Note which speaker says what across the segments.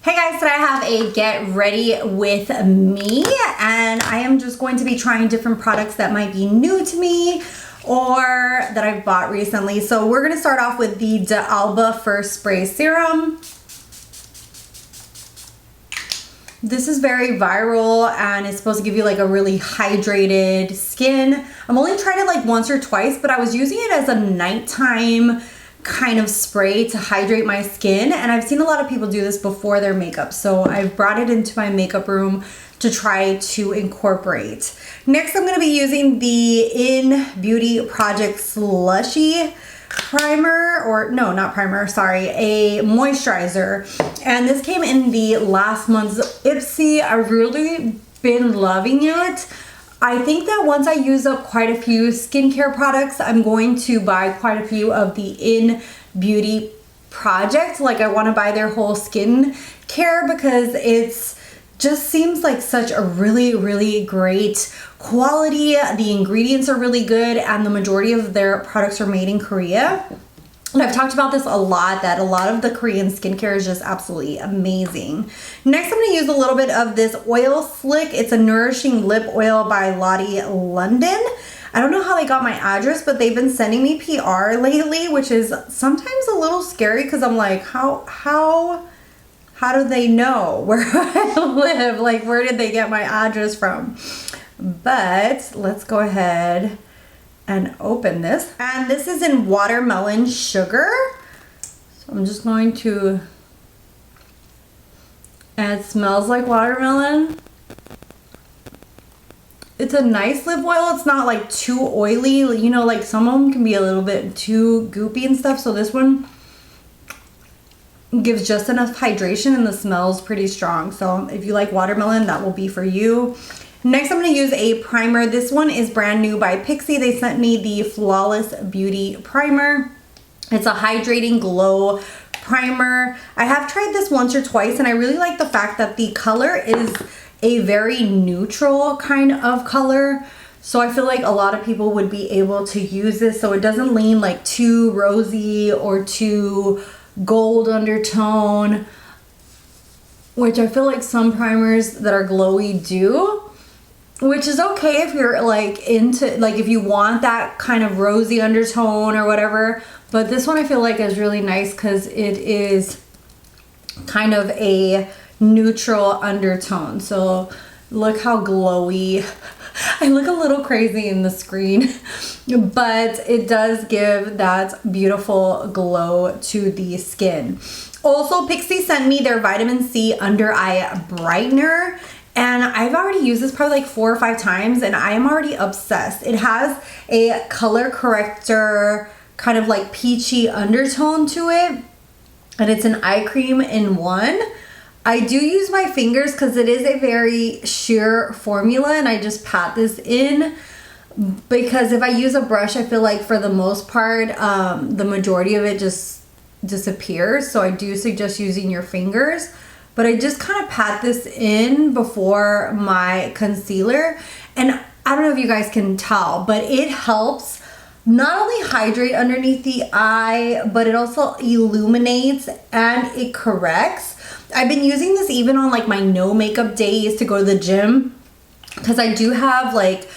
Speaker 1: Hey guys, today I have a get ready with me and I am just going to be trying different products that might be new to me or that I've bought recently. So we're gonna start off with the dalba First Spray Serum. This is very viral and it's supposed to give you like a really hydrated skin. I'm only tried it like once or twice, but I was using it as a nighttime kind of spray to hydrate my skin, and I've seen a lot of people do this before their makeup, so I've brought it into my makeup room to try to incorporate. Next, I'm going to be using the In Beauty Project Slushy primer, or no, not primer, sorry, a moisturizer, and this came in the last month's Ipsy. I've really been loving it. I think that once I use up quite a few skincare products, I'm going to buy quite a few of the In Beauty Project. Like, I want to buy their whole skin care because it's just seems like such a really great quality. The ingredients are really good and the majority of their products are made in Korea. And I've talked about this a lot, that a lot of the Korean skincare is just absolutely amazing. Next, I'm going to use a little bit of this oil slick. It's a nourishing lip oil by Lottie London. I don't know how they got my address, but they've been sending me PR lately, which is sometimes a little scary because I'm like, how do they know where I live? Like, where did they get my address from? But let's go ahead and open this. And this is in watermelon sugar. So I'm just going to, and it smells like watermelon. It's a nice lip oil. It's not like too oily. You know, like some of them can be a little bit too goopy and stuff. So this one gives just enough hydration and the smell's pretty strong. So if you like watermelon, that will be for you. Next, I'm going to use a primer. This one is brand new by Pixi. They sent me the Flawless Beauty Primer. It's a hydrating glow primer. I have tried this once or twice and I really like the fact that the color is a very neutral kind of color. So I feel like a lot of people would be able to use this so it doesn't lean like too rosy or too gold undertone, which I feel like some primers that are glowy do. Which is okay if you're like into, like if you want that kind of rosy undertone or whatever. But this one I feel like is really nice because it is kind of a neutral undertone. So look how glowy. I look a little crazy in the screen, but it does give that beautiful glow to the skin. Also, Pixi sent me their vitamin C under eye brightener. And I've already used this probably like 4 or 5 times and I am already obsessed. It has a color corrector, kind of like peachy undertone to it. And it's an eye cream in one. I do use my fingers because it is a very sheer formula and I just pat this in. Because if I use a brush, I feel like for the most part, the majority of it just disappears. So I do suggest using your fingers. But I just kind of pat this in before my concealer. And I don't know if you guys can tell, but it helps not only hydrate underneath the eye, but it also illuminates and it corrects. I've been using this even on like my no makeup days to go to the gym because I do have like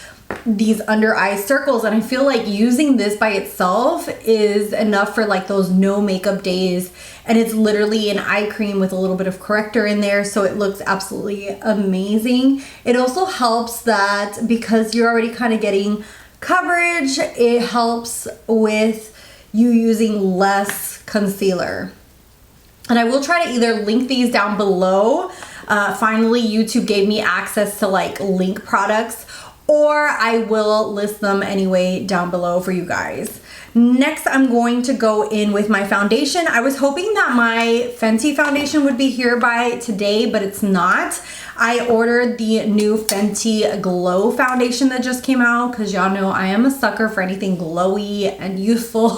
Speaker 1: these under eye circles and I feel like using this by itself is enough for like those no makeup days, and it's literally an eye cream with a little bit of corrector in there, so it looks absolutely amazing. It also helps that because you're already kind of getting coverage, it helps with you using less concealer. And I will try to either link these down below. Finally, YouTube gave me access to like link products, or I will list them anyway down below for you guys. Next, I'm going to go in with my foundation. I was hoping that my Fenty foundation would be here by today, but it's not. I ordered the new Fenty Glow foundation that just came out because y'all know I am a sucker for anything glowy and youthful.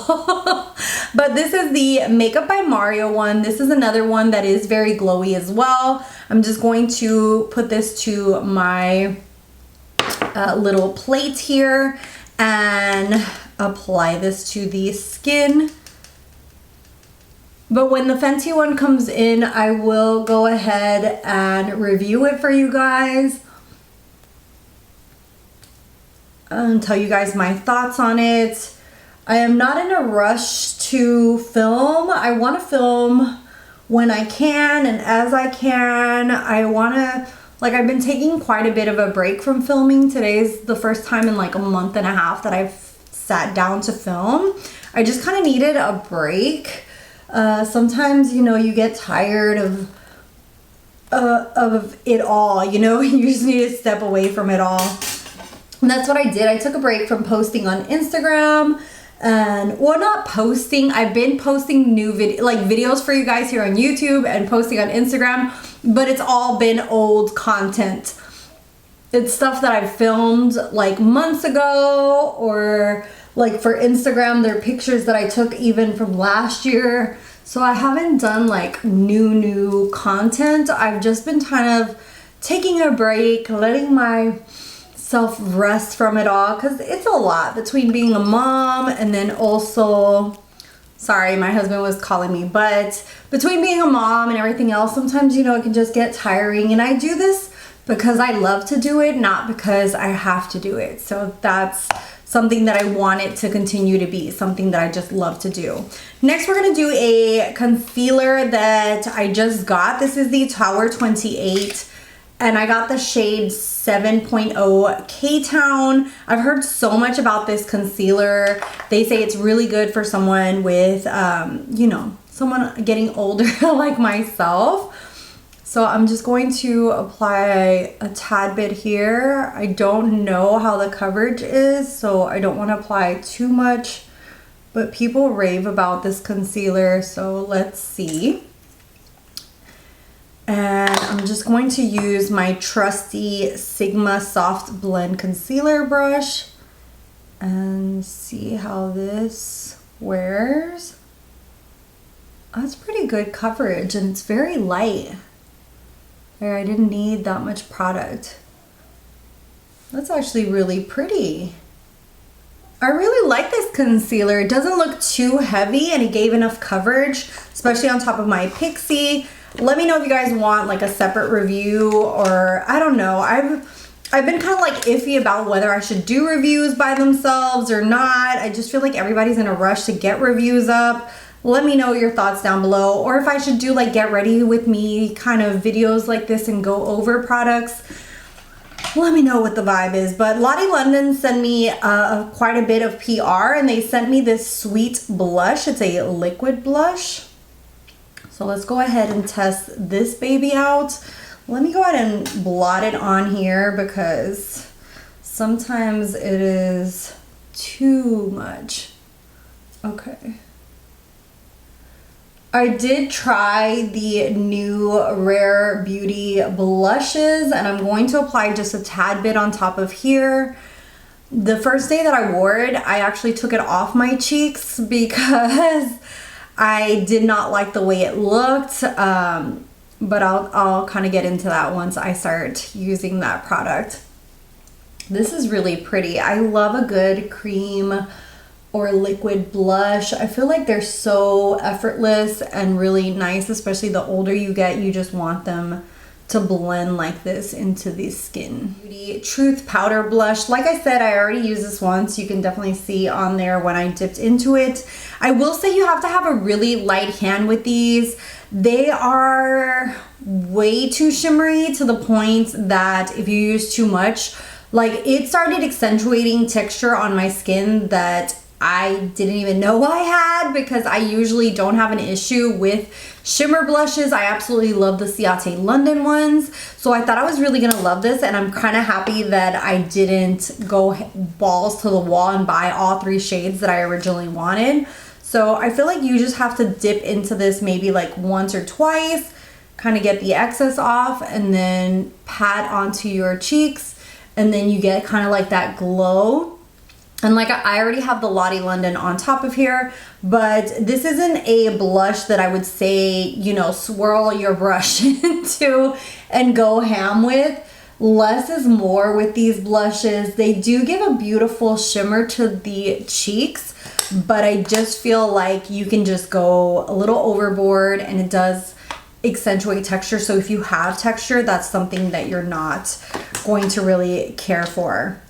Speaker 1: But this is the Makeup by Mario one. This is another one that is very glowy as well. I'm just going to put this to my little plate here and apply this to the skin. But when the Fenty one comes in, I will go ahead and review it for you guys and tell you guys my thoughts on it. I am not in a rush to film. I want to film when I can and as I can. I want to, like, I've been taking quite a bit of a break from filming. Today's the first time in like a month and a half that I've sat down to film. I just kind of needed a break. Sometimes, you know, you get tired of it all, you know, you just need to step away from it all. And that's what I did. I took a break from posting on Instagram and, well, not posting. I've been posting new videos for you guys here on YouTube and posting on Instagram, but it's all been old content. It's stuff that I filmed like months ago, or like for Instagram, they're pictures that I took even from last year. So I haven't done like new content. I've just been kind of taking a break, letting myself rest from it all, because it's a lot between being a mom and then also, sorry, my husband was calling me, but between being a mom and everything else, sometimes, you know, it can just get tiring. And I do this because I love to do it, not because I have to do it. So that's something that I want it to continue to be, something that I just love to do. Next, we're gonna do a concealer that I just got. This is the Tower 28, and I got the shade 7.0 Ktown. I've heard so much about this concealer. They say it's really good for someone with, you know, someone getting older like myself. So I'm just going to apply a tad bit here. I don't know how the coverage is, so I don't want to apply too much, but people rave about this concealer, so let's see. And I'm just going to use my trusty Sigma Soft Blend Concealer brush and see how this wears. That's pretty good coverage, and it's very light. I didn't need that much product. That's actually really pretty. I really like this concealer. It doesn't look too heavy and it gave enough coverage, especially on top of my Pixi. Let me know if you guys want like a separate review, or I don't know. I've been kind of like iffy about whether I should do reviews by themselves or not. I just feel like everybody's in a rush to get reviews up. Let me know your thoughts down below, or if I should do like get ready with me kind of videos like this and go over products. Let me know what the vibe is. But Lottie London sent me quite a bit of PR, and they sent me this sweet blush. It's a liquid blush. So let's go ahead and test this baby out. Let me go ahead and blot it on here because sometimes it is too much. Okay. I did try the new Rare Beauty blushes, and I'm going to apply just a tad bit on top of here. The first day that I wore it, I actually took it off my cheeks because I did not like the way it looked, but I'll kind of get into that once I start using that product. This is really pretty. I love a good cream or liquid blush. I feel like they're so effortless and really nice, especially the older you get, you just want them to blend like this into the skin. Beauty Truth Powder Blush. Like I said, I already used this once. You can definitely see on there when I dipped into it. I will say you have to have a really light hand with these. They are way too shimmery to the point that if you use too much, like it started accentuating texture on my skin that I didn't even know I had, because I usually don't have an issue with shimmer blushes. I absolutely love the Ciate London ones. So I thought I was really gonna love this, and I'm kind of happy that I didn't go balls to the wall and buy all 3 shades that I originally wanted. So I feel like you just have to dip into this maybe like once or twice, kind of get the excess off, and then pat onto your cheeks, and then you get kind of like that glow. And like I already have the Lottie London on top of here, but this isn't a blush that I would say, you know, swirl your brush into and go ham with. Less is more with these blushes. They do give a beautiful shimmer to the cheeks, but I just feel like you can just go a little overboard and it does accentuate texture. So if you have texture, that's something that you're not going to really care for.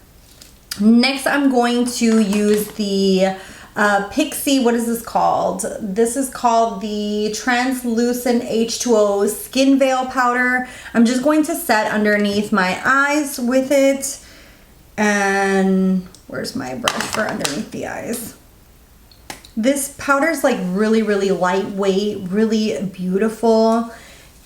Speaker 1: Next, I'm going to use the pixi, what is this called? This is called the translucent H2O skin veil powder. I'm just going to set underneath my eyes with it. And where's my brush for underneath the eyes? This powder is like really, really lightweight, really beautiful.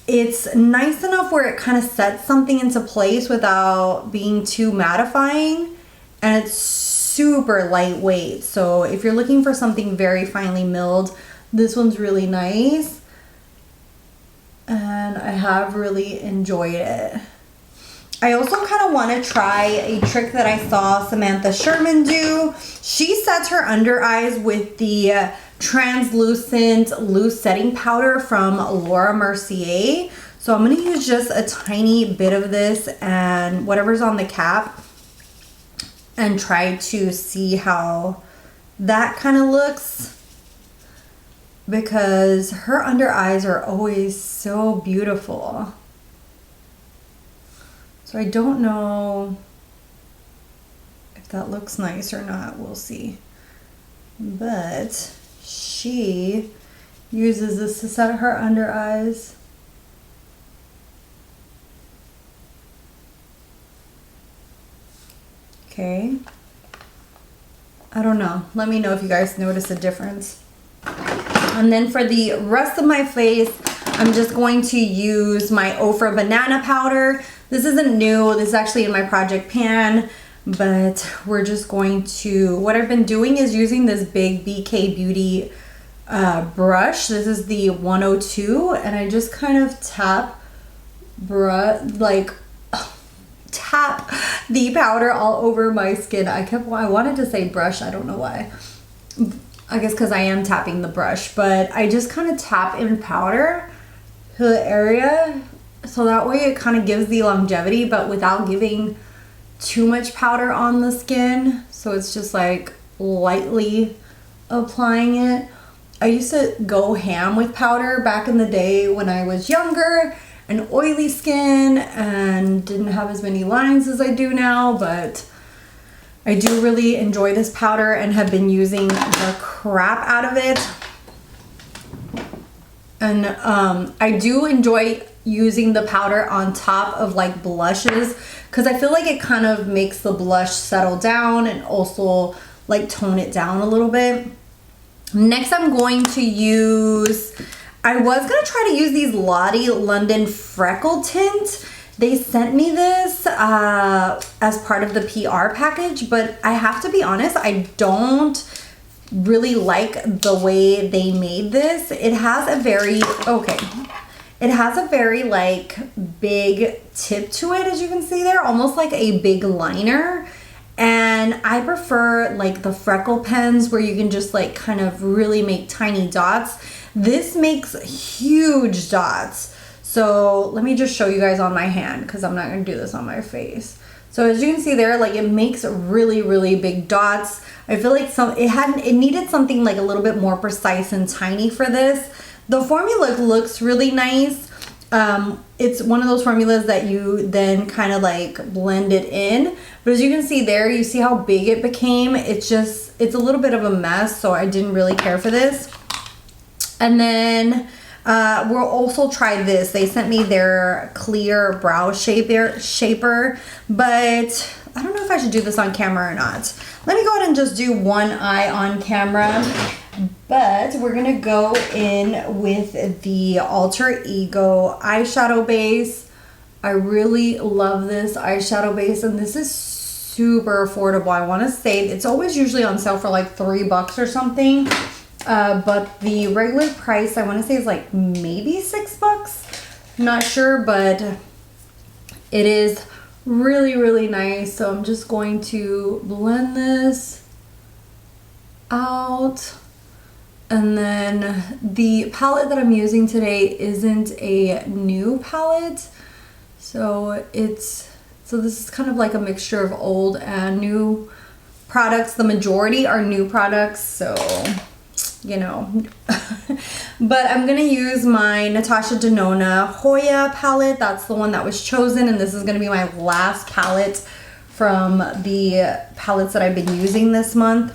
Speaker 1: It's nice enough where it kind of sets something into place without being too mattifying. And it's super lightweight. So if you're looking for something very finely milled, this one's really nice. And I have really enjoyed it. I also kind of want to try a trick that I saw Samantha Sherman do. She sets her under eyes with the translucent loose setting powder from Laura Mercier. So I'm going to use just a tiny bit of this and whatever's on the cap and try to see how that kind of looks, because her under eyes are always so beautiful. So I don't know if that looks nice or not. We'll see. But she uses this to set her under eyes. Okay. I don't know. Let me know if you guys notice a difference. And then for the rest of my face, I'm just going to use my Ofra banana powder. This isn't new. This is actually in my project pan, but we're just going to, what I've been doing is using this big BK Beauty brush. This is the 102, and I just kind of tap tap the powder all over my skin. I wanted to say brush, I don't know why. I guess because I am tapping the brush, but I just kind of tap in powder to the area, so that way it kind of gives the longevity, but without giving too much powder on the skin. So it's just like lightly applying it. I used to go ham with powder back in the day when I was younger and oily skin and didn't have as many lines as I do now, but I do really enjoy this powder and have been using the crap out of it. And I do enjoy using the powder on top of like blushes, because I feel like it kind of makes the blush settle down and also like tone it down a little bit. Next, I'm going to use, I was going to try to use these Lottie London Freckle Tint. They sent me this as part of the PR package, but I have to be honest, I don't really like the way they made this. It has a very, it has a very like big tip to it, as you can see there, almost like a big liner. And I prefer like the freckle pens where you can just like kind of really make tiny dots. This makes huge dots. So let me just show you guys on my hand, because I'm not going to do this on my face. So as you can see there, like it makes really, really big dots. I feel like it needed something like a little bit more precise and tiny for this. The formula looks really nice. It's one of those formulas that you then kind of like blend it in. But as you can see there, you see how big it became. It's a little bit of a mess, so I didn't really care for this. And then we'll also try this. They sent me their clear brow shaper, but I don't know if I should do this on camera or not. Let me go ahead and just do one eye on camera. But we're gonna go in with the Alter Ego eyeshadow base. I really love this eyeshadow base, and this is super affordable. I want to say it's always usually on sale for like $3 or something, but the regular price I want to say is like maybe $6. Not sure, but it is really, really nice. So I'm just going to blend this out. And then the palette that I'm using today isn't a new palette. So this is kind of like a mixture of old and new products, the majority are new products, so you know. But I'm gonna use my Natasha Denona Joya palette. That's the one that was chosen, and this is gonna be my last palette from the palettes that I've been using this month.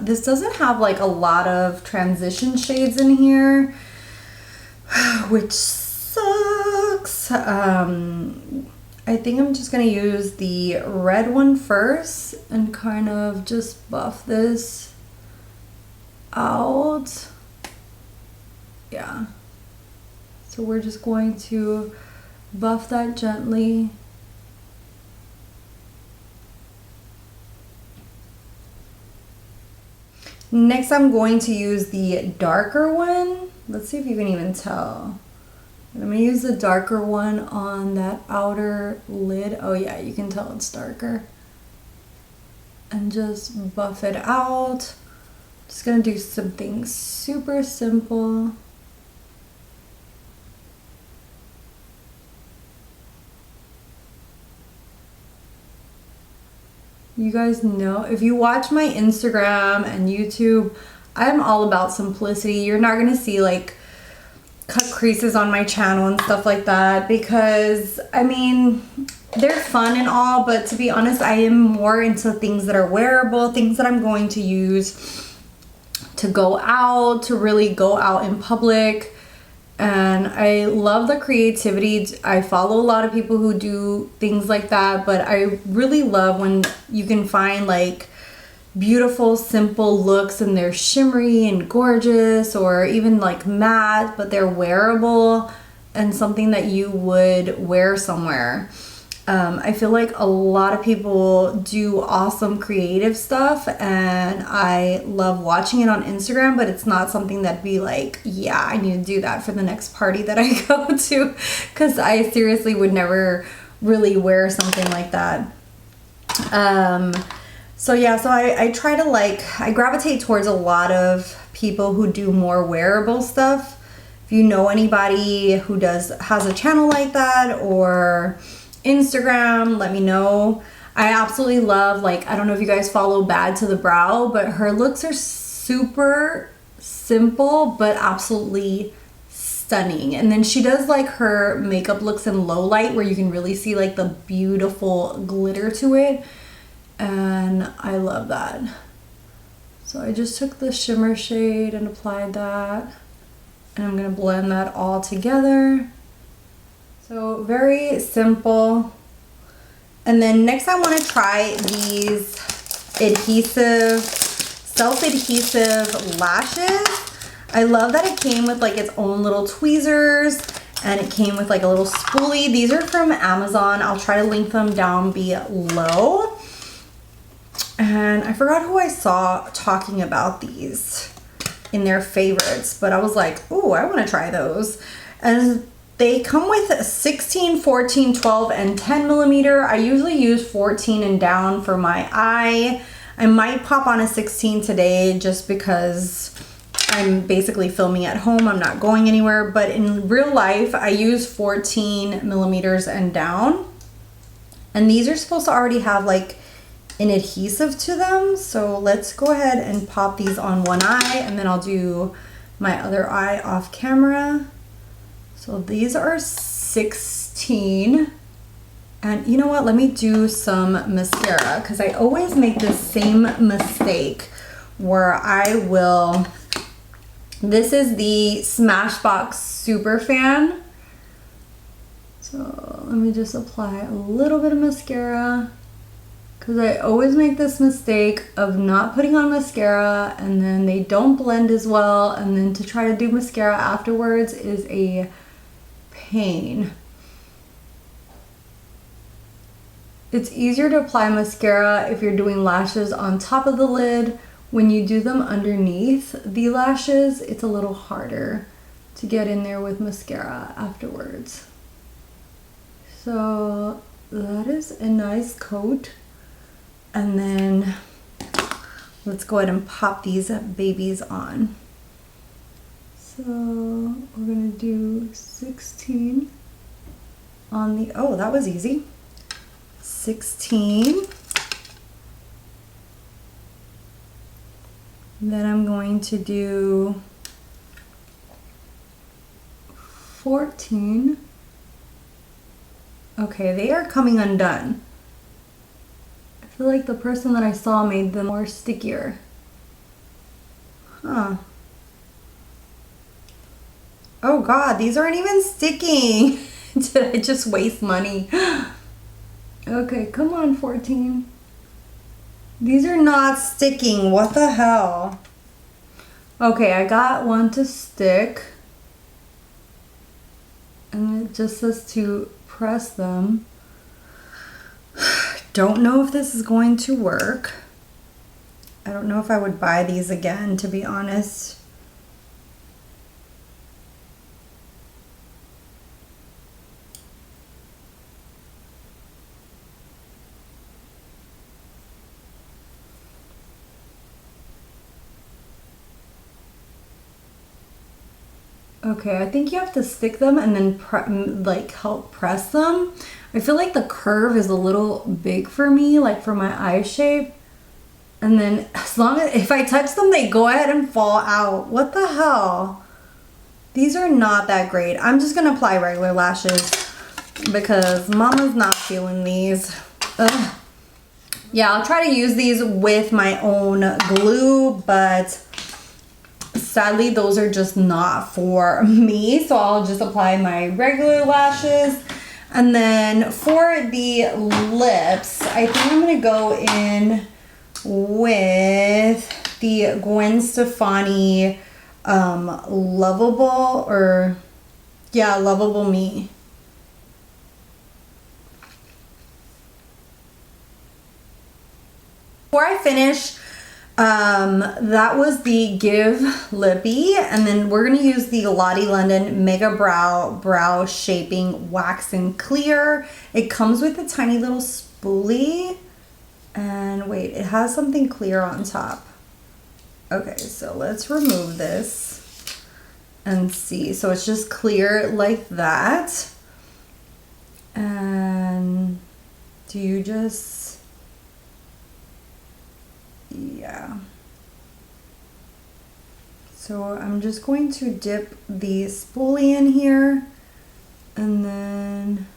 Speaker 1: This doesn't have like a lot of transition shades in here, which sucks. I think I'm just gonna use the red one first and kind of just buff this out. Yeah. So we're just going to buff that gently. Next, I'm going to use the darker one. Let's see if you can even tell. I'm gonna use the darker one on that outer lid. Oh yeah, you can tell it's darker. And just buff it out. Just gonna do something super simple. You guys know, if you watch my Instagram and YouTube, I'm all about simplicity. You're not gonna see like cut creases on my channel and stuff like that, because I mean, they're fun and all, but to be honest, I am more into things that are wearable, things that I'm going to use to go out, to really go out in public. And I love the creativity. I follow a lot of people who do things like that, but I really love when you can find like beautiful, simple looks and they're shimmery and gorgeous, or even like matte, but they're wearable and something that you would wear somewhere. I feel like a lot of people do awesome creative stuff, and I love watching it on Instagram, but it's not something that'd be like, yeah, I need to do that for the next party that I go to, because I seriously would never really wear something like that. So yeah, so I try to I gravitate towards a lot of people who do more wearable stuff. If you know anybody who has a channel like that or Instagram, let me know. I absolutely love, I don't know if you guys follow Bad to the Brow, but her looks are super simple but absolutely stunning. And then she does her makeup looks in low light where you can really see the beautiful glitter to it, and I love that. So I just took the shimmer shade and applied that, and I'm gonna blend that all together. So very simple. And then next I want to try these self-adhesive lashes. I love that it came with its own little tweezers, and it came with a little spoolie. These are from Amazon. I'll try to link them down below. And I forgot who I saw talking about these in their favorites, but I was like, oh, I want to try those. And they come with 16, 14, 12, and 10 millimeter. I usually use 14 and down for my eye. I might pop on a 16 today just because I'm basically filming at home. I'm not going anywhere, but in real life, I use 14 millimeters and down. And these are supposed to already have an adhesive to them. So let's go ahead and pop these on one eye, and then I'll do my other eye off camera. So these are 16, and you know what, let me do some mascara, because I always make the same mistake where this is the Smashbox Superfan. So let me just apply a little bit of mascara, because I always make this mistake of not putting on mascara and then they don't blend as well, and then to try to do mascara afterwards is a pain. It's easier to apply mascara if you're doing lashes on top of the lid. When you do them underneath the lashes, it's a little harder to get in there with mascara afterwards. So that is a nice coat. And then let's go ahead and pop these babies on. So we're gonna do 16 on the, oh, that was easy. 16 Then I'm going to do 14. Okay, they are coming undone. I feel like the person that I saw made them more stickier. Huh. Oh God, these aren't even sticking. Did I just waste money? Okay, come on, 14. These are not sticking. What the hell? Okay, I got one to stick. And it just says to press them. Don't know if this is going to work. I don't know if I would buy these again, to be honest. Okay, I think you have to stick them and then like help press them. I feel like the curve is a little big for me, like for my eye shape. And then as long as, if I touch them, they go ahead and fall out. What the hell? These are not that great. I'm just gonna apply regular lashes because mama's not feeling these. Ugh. Yeah, I'll try to use these with my own glue, but sadly, those are just not for me, so I'll just apply my regular lashes. And then for the lips, I think I'm gonna go in with the Gwen Stefani Lovable, or yeah, Lovable Me. Before I finish, that was the Give Lippy, and then we're gonna use the Lottie London Mega Brow Shaping Wax and Clear. It comes with a tiny little spoolie, and wait, it has something clear on top. Okay, so let's remove this and see. So it's just clear like that, and do you just, yeah. So I'm just going to dip the spoolie in here and then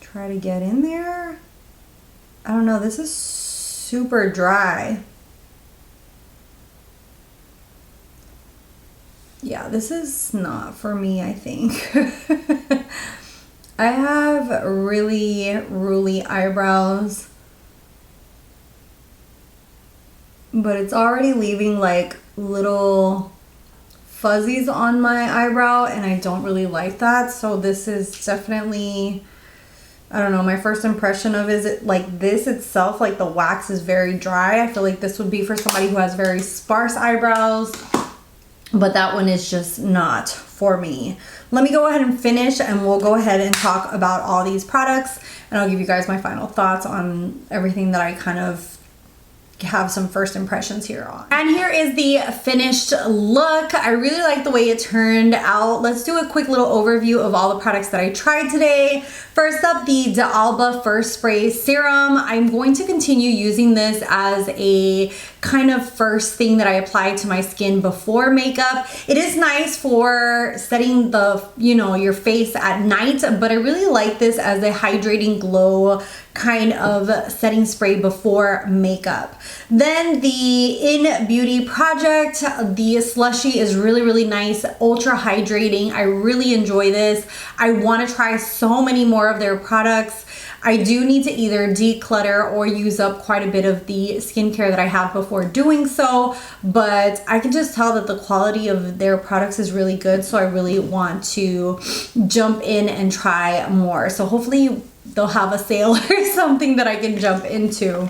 Speaker 1: try to get in there. I don't know, this is super dry. Yeah, this is not for me, I think. I have really ruly eyebrows, but it's already leaving like little fuzzies on my eyebrow, and I don't really like that. So this is definitely, I don't know, my first impression of it like this itself, like the wax is very dry. I feel like this would be for somebody who has very sparse eyebrows, but that one is just not for me. Let me go ahead and finish, and we'll go ahead and talk about all these products, and I'll give you guys my final thoughts on everything that I kind of have some first impressions here on. And here is the finished look. I really like the way it turned out. Let's do a quick little overview of all the products that I tried today. First up, the dalba First Spray Serum. I'm going to continue using this as a kind of first thing that I apply to my skin before makeup. It is nice for setting the, you know, your face at night, but I really like this as a hydrating glow kind of setting spray before makeup. Then the In Beauty Project, the slushy is really nice, ultra hydrating. I really enjoy this. I want to try so many more of their products. I do need to either declutter or use up quite a bit of the skincare that I have before doing so, but I can just tell that the quality of their products is really good, so I really want to jump in and try more. So hopefully they'll have a sale or something that I can jump into.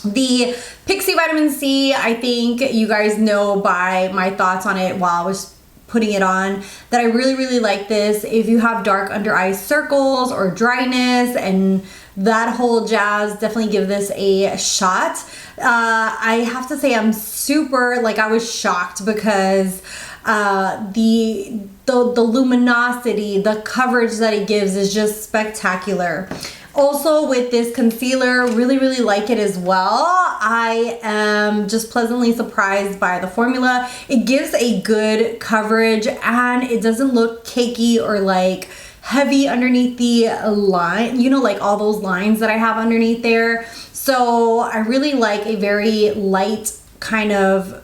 Speaker 1: The Pixi Vitamin C, I think you guys know by my thoughts on it while I was putting it on that I really like this. If you have dark under eye circles or dryness and that whole jazz, definitely give this a shot. I have to say I'm super, like, I was shocked because the luminosity, the coverage that it gives is just spectacular. Also with this concealer, really like it as well. I am just pleasantly surprised by the formula. It gives a good coverage and it doesn't look cakey or like heavy underneath the line, you know, like all those lines that I have underneath there. So I really like a very light kind of,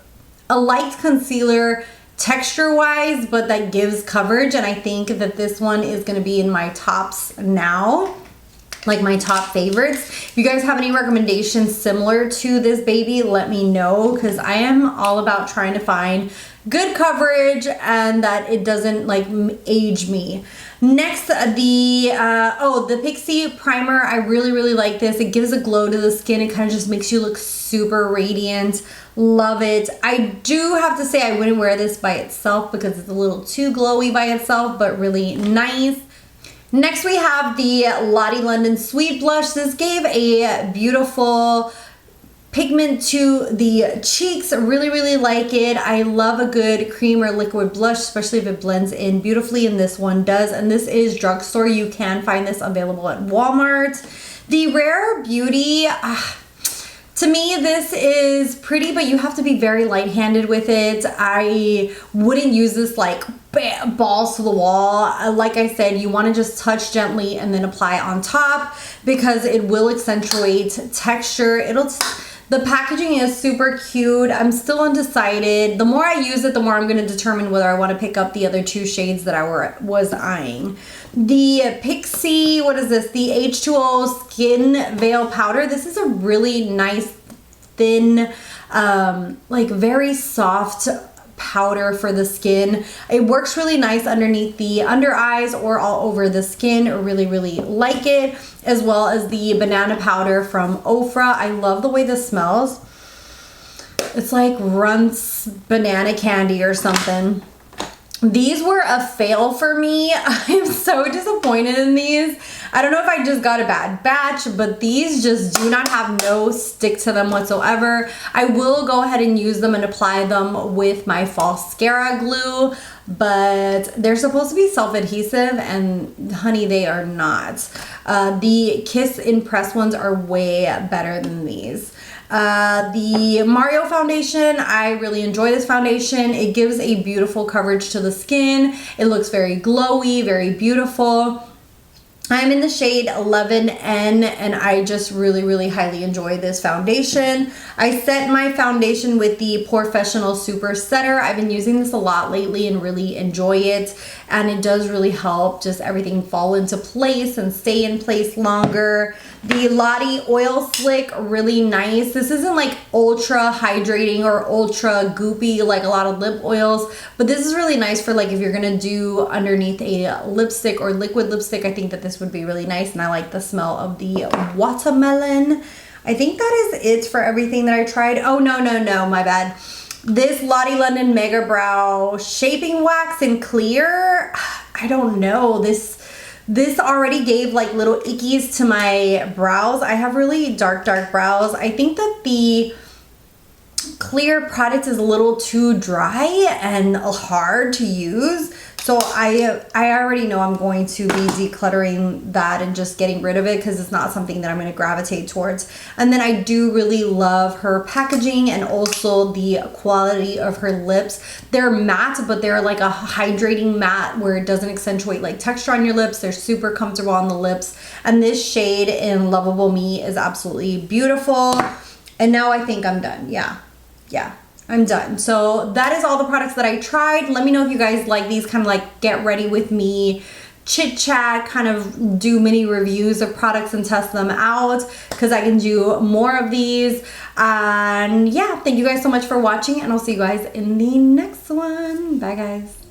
Speaker 1: a light concealer texture wise, but that gives coverage. And I think that this one is gonna be in my tops now, like my top favorites. If you guys have any recommendations similar to this baby, let me know, because I am all about trying to find good coverage and that it doesn't like age me. Next, the Pixi primer. I really like this. It gives a glow to the skin. It kind of just makes you look super radiant. Love it. I do have to say I wouldn't wear this by itself because it's a little too glowy by itself, but really nice. Next we have the Lottie London Sweet Blush. This gave a beautiful pigment to the cheeks. Really like it. I love a good cream or liquid blush, especially if it blends in beautifully, and this one does. And this is drugstore. You can find this available at Walmart. The Rare Beauty, to me, this is pretty, but you have to be very light-handed with it. I wouldn't use this like balls to the wall. Like I said, you want to just touch gently and then apply on top because it will accentuate texture. The packaging is super cute. I'm still undecided. The more I use it, the more I'm going to determine whether I want to pick up the other two shades that I was eyeing. The Pixi, what is this? The H2O Skin Veil Powder. This is a really nice, thin, like very soft powder for the skin. It works really nice underneath the under eyes or all over the skin. Really like it, as well as the banana powder from Ofra. I love the way this smells. It's like Runts banana candy or something. These were a fail for me. I'm so disappointed in these. I don't know if I just got a bad batch, but these just do not have no stick to them whatsoever. I will go ahead and use them and apply them with my mascara glue, but they're supposed to be self-adhesive, and honey, they are not. The Kiss Impress ones are way better than these. The Mario foundation, I really enjoy this foundation. It gives a beautiful coverage to the skin. It looks very glowy, very beautiful. I'm in the shade 11N and I just really highly enjoy this foundation. I set my foundation with the Professional Super Setter. I've been using this a lot lately and really enjoy it, and it does really help just everything fall into place and stay in place longer. The Lottie Oil Slick, really nice. This isn't like ultra hydrating or ultra goopy like a lot of lip oils, but this is really nice for like if you're gonna do underneath a lipstick or liquid lipstick. I think that this would be really nice, and I like the smell of the watermelon. I think that is it for everything that I tried. Oh, no, my bad. This Lottie London Mega Brow Shaping Wax in clear. I don't know. This already gave like little ickies to my brows. I have really dark brows. I think that the clear product is a little too dry and hard to use. So I already know I'm going to be decluttering that and just getting rid of it because it's not something that I'm going to gravitate towards. And then I do really love her packaging and also the quality of her lips. They're matte, but they're like a hydrating matte where it doesn't accentuate like texture on your lips. They're super comfortable on the lips. And this shade in Lovable Me is absolutely beautiful. And now I think I'm done. Yeah. I'm done. So that is all the products that I tried. Let me know if you guys like these kind of like get ready with me chit chat, kind of do mini reviews of products and test them out, because I can do more of these. And yeah, thank you guys so much for watching, and I'll see you guys in the next one. Bye guys.